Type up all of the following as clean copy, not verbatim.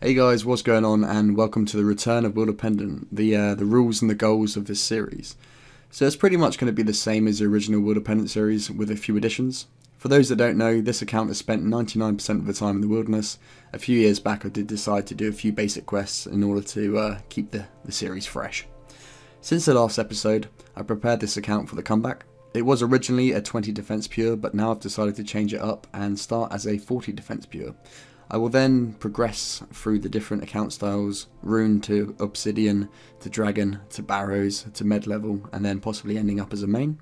Hey guys, what's going on, and welcome to the return of Wildependant, the rules and the goals of this series. So it's pretty much going to be the same as the original Wildependant series with a few additions. For those that don't know, this account has spent 99% of the time in the wilderness. A few years back I did decide to do a few basic quests in order to keep the series fresh. Since the last episode, I prepared this account for the comeback. It was originally a 20 defense pure, but now I've decided to change it up and start as a 40 defense pure. I will then progress through the different account styles, rune to obsidian, to dragon, to barrows, to med level, and then possibly ending up as a main.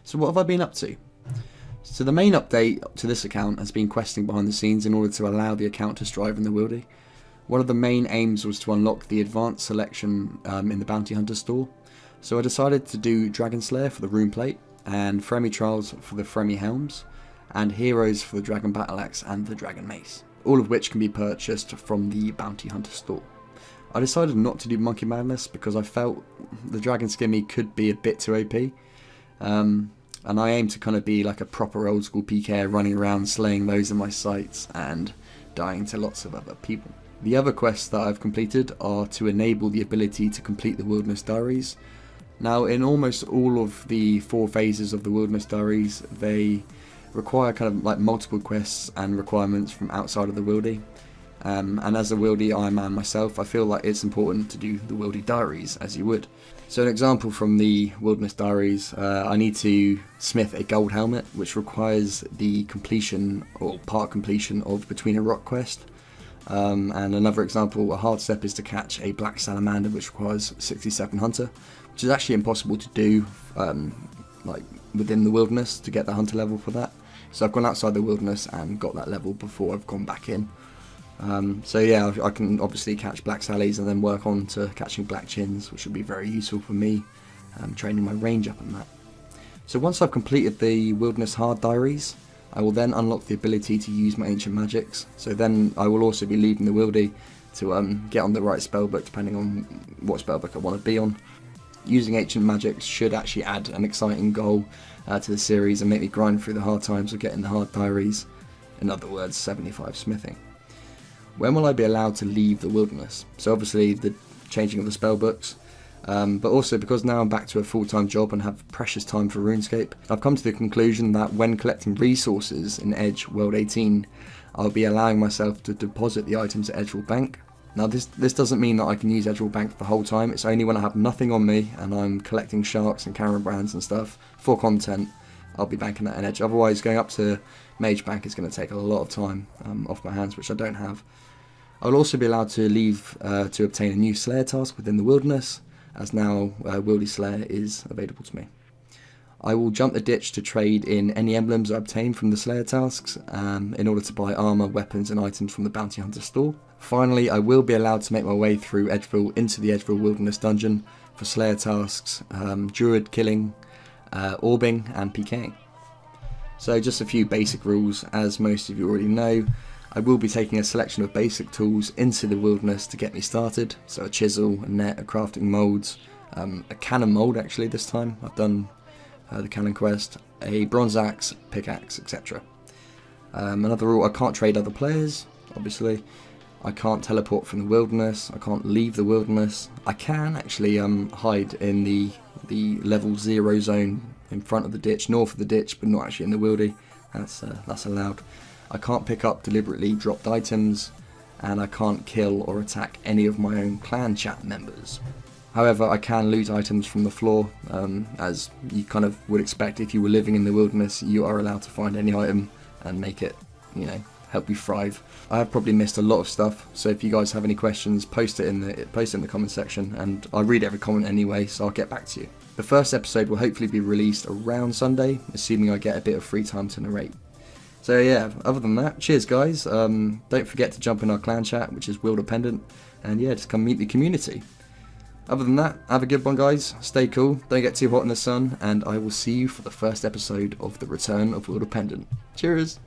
So what have I been up to? So the main update to this account has been questing behind the scenes in order to allow the account to strive in the wildy. One of the main aims was to unlock the advanced selection in the bounty hunter store. So I decided to do Dragon Slayer for the rune plate, and Fremi Trials for the Fremi helms, and Heroes for the Dragon Battle Axe and the Dragon Mace, all of which can be purchased from the Bounty Hunter store. I decided not to do Monkey Madness because I felt the Dragon Skimmy could be a bit too OP, and I aim to kind of be like a proper old school PK, running around slaying those in my sights and dying to lots of other people. The other quests that I've completed are to enable the ability to complete the Wilderness Diaries. Now, in almost all of the 4 phases of the Wilderness Diaries, they require kind of like multiple quests and requirements from outside of the wildy, and as a wildy Iron Man myself, I feel like it's important to do the wildy diaries as you would. So an example from the Wilderness Diaries, I need to smith a gold helmet, which requires the completion or part completion of Between a Rock quest, and another example, a hard step, is to catch a black salamander, which requires 67 hunter, which is actually impossible to do like within the wilderness to get the hunter level for that. So I've gone outside the wilderness and got that level before I've gone back in. So yeah, I can obviously catch black sallies and then work on to catching black chins, which would be very useful for me, training my range up and that. So once I've completed the wilderness hard diaries, I will then unlock the ability to use my ancient magics. So then I will also be leaving the wildy to get on the right spellbook depending on what spellbook I want to be on. Using ancient magics should actually add an exciting goal to the series and make me grind through the hard times of getting the hard diaries, in other words 75 smithing. When will I be allowed to leave the wilderness? So obviously the changing of the spellbooks, but also because now I'm back to a full-time job and have precious time for RuneScape, I've come to the conclusion that when collecting resources in Edge World 18, I'll be allowing myself to deposit the items at Edgeworld Bank. Now this doesn't mean that I can use Edgeworld Bank the whole time. It's only when I have nothing on me and I'm collecting sharks and camera brands and stuff for content, I'll be banking that in Edge. Otherwise, going up to Mage Bank is going to take a lot of time off my hands, which I don't have. I'll also be allowed to leave to obtain a new Slayer task within the wilderness, as now Wildy Slayer is available to me. I will jump the ditch to trade in any emblems I obtain from the Slayer tasks in order to buy armor, weapons and items from the Bounty Hunter store. Finally, I will be allowed to make my way through Edgeville into the Edgeville Wilderness Dungeon for Slayer tasks, Druid killing, orbing and PKing. So just a few basic rules. As most of you already know, I will be taking a selection of basic tools into the wilderness to get me started. So a chisel, a net, a crafting molds, a cannon mold actually this time. I've done the cannon quest, a bronze axe, pickaxe, etc. Another rule, I can't trade other players, obviously. I can't teleport from the wilderness, I can't leave the wilderness. I can actually hide in the level 0 zone in front of the ditch, north of the ditch, but not actually in the wildy. That's allowed. I can't pick up deliberately dropped items, and I can't kill or attack any of my own clan chat members. However, I can loot items from the floor, as you kind of would expect if you were living in the wilderness. You are allowed to find any item and make it, you know, help you thrive. I have probably missed a lot of stuff, so if you guys have any questions, post it in the comment section, and I read every comment anyway, so I'll get back to you. The first episode will hopefully be released around Sunday, assuming I get a bit of free time to narrate. So yeah, other than that, cheers guys. Don't forget to jump in our clan chat, which is Wildependant, and yeah, just come meet the community. Other than that, have a good one guys, stay cool, don't get too hot in the sun, and I will see you for the first episode of the return of Wildependant. Cheers!